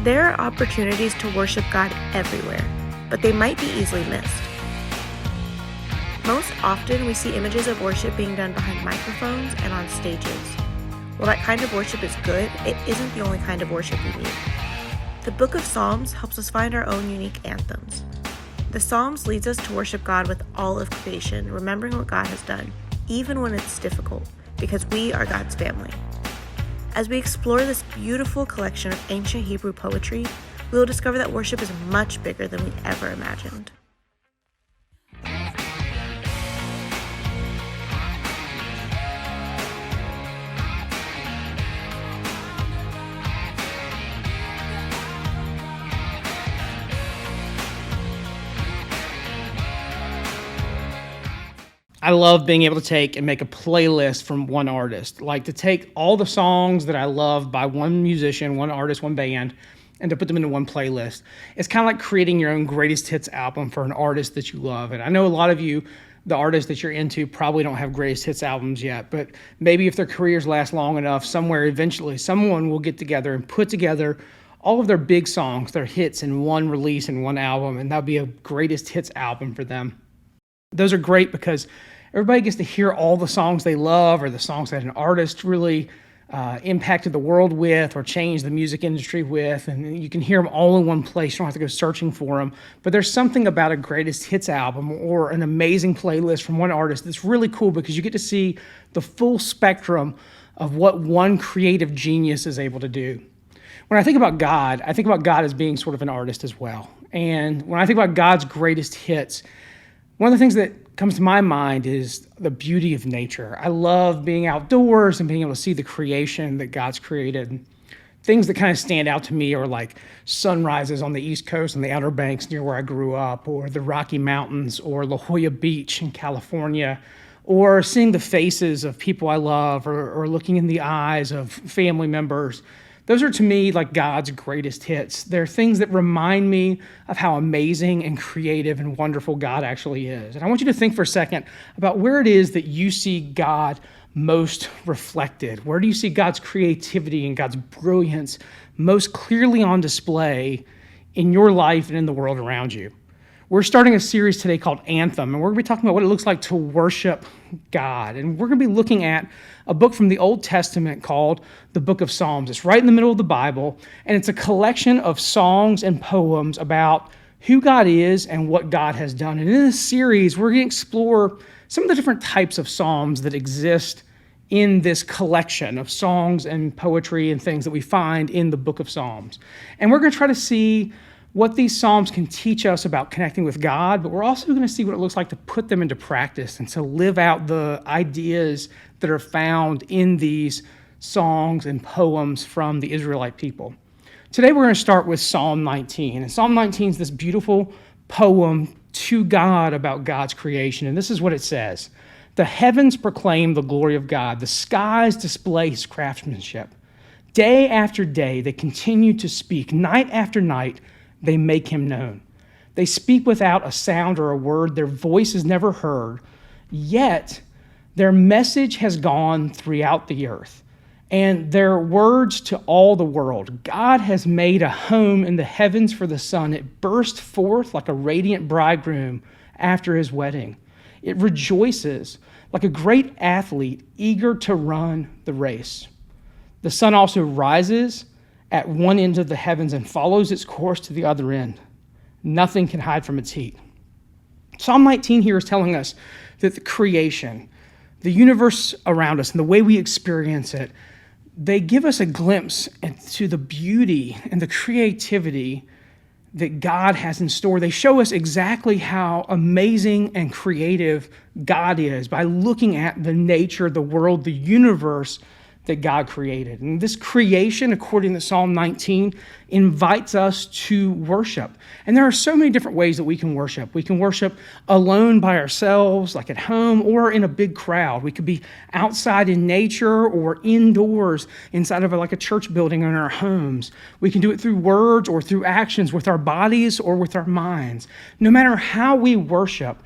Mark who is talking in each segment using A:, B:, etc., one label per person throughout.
A: There are opportunities to worship God everywhere, but they might be easily missed. Most often, we see images of worship being done behind microphones and on stages. While that kind of worship is good, it isn't the only kind of worship we need. The book of Psalms helps us find our own unique anthems. The Psalms leads us to worship God with all of creation, remembering what God has done, even when it's difficult, because we are God's family. As we explore this beautiful collection of ancient Hebrew poetry, we will discover that worship is much bigger than we ever imagined.
B: I love being able to take and make a playlist from one artist, like to take all the songs that I love by one musician, one artist, one band, and to put them into one playlist. It's kind of like creating your own greatest hits album for an artist that you love. And I know a lot of you, the artists that you're into, probably don't have greatest hits albums yet, but maybe if their careers last long enough, somewhere eventually someone will get together and put together all of their big songs, their hits in one release, in one album, and that'll be a greatest hits album for them. Those are great because everybody gets to hear all the songs they love or the songs that an artist really impacted the world with or changed the music industry with, and you can hear them all in one place. You don't have to go searching for them. But there's something about a greatest hits album or an amazing playlist from one artist that's really cool because you get to see the full spectrum of what one creative genius is able to do. When I think about God as being sort of an artist as well. And when I think about God's greatest hits, one of the things that comes to my mind is the beauty of nature. I love being outdoors and being able to see the creation that God's created. Things that kind of stand out to me are like sunrises on the East Coast and the Outer Banks near where I grew up, or the Rocky Mountains, or La Jolla Beach in California, or seeing the faces of people I love, or looking in the eyes of family members. Those are, to me, like God's greatest hits. They're things that remind me of how amazing and creative and wonderful God actually is. And I want you to think for a second about where it is that you see God most reflected. Where do you see God's creativity and God's brilliance most clearly on display in your life and in the world around you? We're starting a series today called Anthem, and we're going to be talking about what it looks like to worship God. And we're going to be looking at a book from the Old Testament called the Book of Psalms. It's right in the middle of the Bible, and it's a collection of songs and poems about who God is and what God has done. And in this series, we're going to explore some of the different types of psalms that exist in this collection of songs and poetry and things that we find in the Book of Psalms. And we're going to try to see what these psalms can teach us about connecting with God, but we're also going to see what it looks like to put them into practice and to live out the ideas that are found in these songs and poems from the Israelite people. Today we're going to start with Psalm 19. And Psalm 19 is this beautiful poem to God about God's creation. And this is what it says. The heavens proclaim the glory of God. The skies display his craftsmanship. Day after day they continue to speak. Night after night they make him known. They speak without a sound or a word. Their voice is never heard. Yet their message has gone throughout the earth, and their words to all the world. God has made a home in the heavens for the sun. It burst forth like a radiant bridegroom after his wedding. It rejoices like a great athlete eager to run the race. The sun also rises at one end of the heavens and follows its course to the other end. Nothing can hide from its heat. Psalm 19 here is telling us that the creation, the universe around us, and the way we experience it, they give us a glimpse into the beauty and the creativity that God has in store. They show us exactly how amazing and creative God is by looking at the nature, the world, the universe that God created. And this creation, according to Psalm 19, invites us to worship. And there are so many different ways that we can worship. We can worship alone by ourselves, like at home, or in a big crowd. We could be outside in nature or indoors inside of like a church building or in our homes. We can do it through words or through actions with our bodies or with our minds. No matter how we worship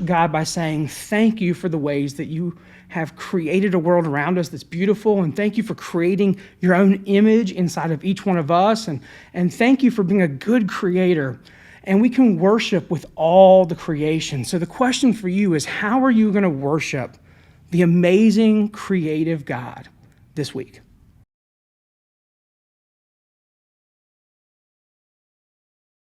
B: God by saying, thank you for the ways that you have created a world around us that's beautiful beautiful, and thank you for creating your own image inside of each one of us, and thank you for being a good creator. And we can worship with all the creation. So the question for you is, how are you going to worship the amazing creative God this week?